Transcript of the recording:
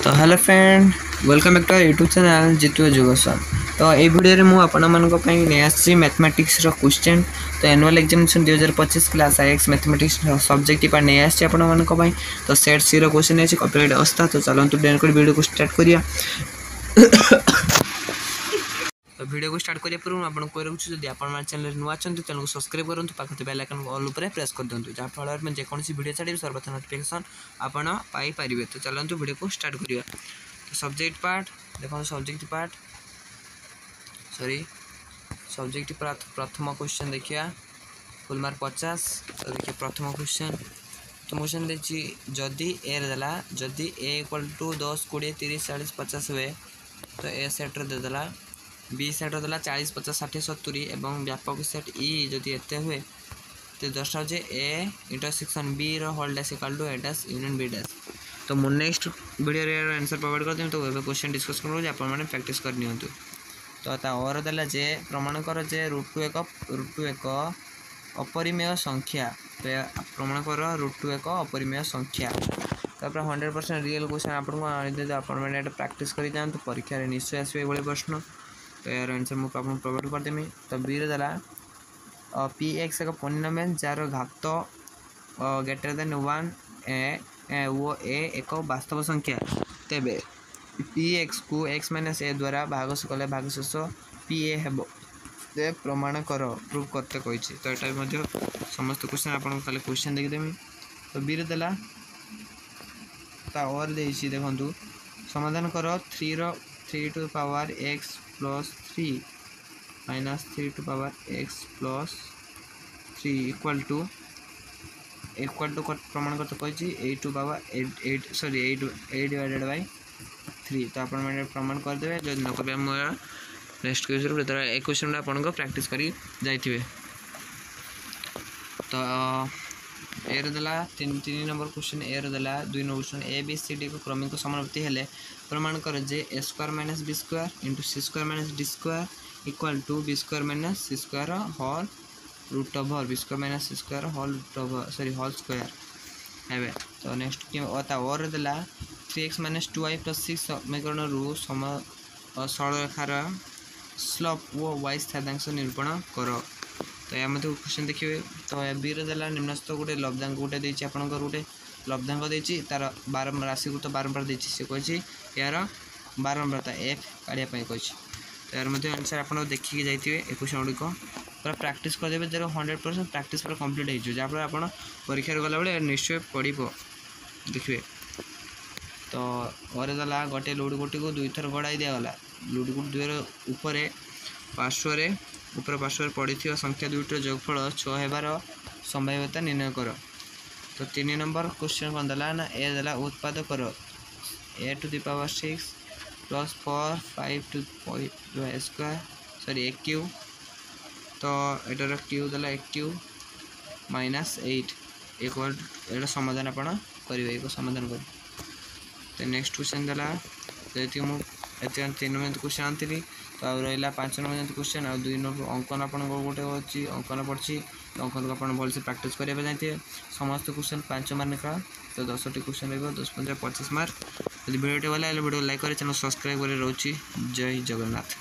तो hello friend, welcome back to our YouTube channel Jitu education. तो ये वीडियो में मुझे नहीं आसी मैथमेटिक्स क्वेश्चन। तो annual examination 2025 class IX mathematics subject पर नहीं आसी आपण। तो सेट सी क्वेश्चन है कॉपीराइट अवस्था। तो चलते वीडियो को स्टार्ट करिया। तो वीडियो को स्टार्ट करने पूर्व आपको कही रखुच्छी जब आप चैनल नुआ चैनल को सब्सक्राइब करूँ पाखे बेल आइकन ऑल उपर प्रेस कर दिखाँ जहाँफल में जेकोसी वीडियो छाड़ी सर्वप्रथम नोटिफिकेशन आपड़ पाइपर। तो चलते वीडियो को स्टार्ट करिया। तो सब्जेक्ट पार्ट देखो सब्जेक्ट प्रथम क्वेश्चन देखिए फुल मार्क 50। तो देखिए प्रथम क्वेश्चन तो क्वेश्चन देखिए जदि ए देला जदि ए इक्वल टू 10 20 30 40 50 हुए तो ए सेट्रे देदेला बी सेट्रे देला 40 50 60 70 एवं व्यापक सेट ई जदि एते हुए तो दर्शाओ जे A intersection B whole dash equal to A dash union B dash. तो मुझे नेक्स्ट वीडियो रे आंसर प्रोवाइड कर दें। तो ये क्वेश्चन डिस्कस करूँ आप प्रैक्टिस करनी। तो और देला जे प्रमाण कर जे रूट टू एक अपरिमेय संख्या। तो प्रमाण कर रूट टू एक अपरिमेय संख्या। तापर 100% रियल क्वेश्चन आपको प्रैक्टिस कर जातु परीक्षा निश्चय आसवे ये प्रश्न। तो यार आंसर मुझे प्रोवाइड करदेमी। तो बी देला पी एक्स एक पॉलिनोमियल जार घात ग्रेटर देन 1 वो ए एक वास्तव संख्या। तेबे पी एक्स को एक्स माइनस ए द्वारा भागश कले भागशेष पी ए हेब ते प्रमाण कर प्रूव करते कही। तो यहाँ समस्त क्वेश्चन आपको खाली क्वेश्चन देखीदेमी। तो बी देला और देखु समाधान कर 3 to power x plus 3 minus 3 to power x plus 3 equal to प्रमाण करते कही 8 टू पावर 8 डिवाइडेड बाय 3। तो आप प्रमाण करदे जो न कर नेक्स्ट क्वेश्चन एक क्वेश्चन आपको प्रैक्टिस करी जाइए। तो ए देला 3 नंबर क्वेश्चन ए देला 2 number question A B C D को क्रमिक समानुपाती हेले प्रमाण कर जे A square minus B square into C square minus D square equal to B square minus C square whole root over B square minus C square whole root over whole square है। तो next और देला 3x minus 2y plus 6 समीकरण रू सरलरेखार slope वो y स्थानांश निरूपण कर। तो यह क्वेश्चन देखिए। तो बी देला निम्नस्थ गोटे लब्धांक गोटे देती आपंकर गोटे लब्धांक देती तार बारंबार राशिकृत बारंबार देती सी कही यार बारंबारता एफ काढ़ापी कही। तो यार आंसर आप देखिए जाइए ए क्वेश्चन गुड़िक पूरा प्रैक्टिस करदे जब 100% प्रैक्टिस पूरा कंप्लीट हो जहाँफल आप परीक्षा गला बेले निश्चय पड़ देखिए। तो और देला गोटे लुड गुटी को 2 थर गड़ाई दिगला लुड गुट 2 ऊपर पार्श्व पड़ी संख्या 2टर जोगफल 6 होबार संभाव्यता निर्णय कर। तो 3 नंबर क्वेश्चन कौन देला ना ए देला उत्पाद कर A to the power 6 plus 4 5 two square A Q. तो एटार क्यू देला ए क्यू माइनस 8 इक्वल एटा समाधान आपड़ करेंगे समाधान कर। तो नेक्स्ट क्वेश्चन देला जी मुझे 3 नंबर क्वेश्चन आनी। तो रहा 5 नंबर क्वेश्चन आ 2 नंबर अंकन आप गोटे अच्छी अंकन पड़ी। तो अंकन को आप भलसे प्रैक्टिस करेंगे जाइए समस्त क्वेश्चन 5 मार्क का। तो 10टी क्वेश्चन रही 10 15 25 मार्क। यदि वीडियो भल वीडियो लाइक करें चैनल सब्सक्राइब कर रोची। जय जगन्नाथ।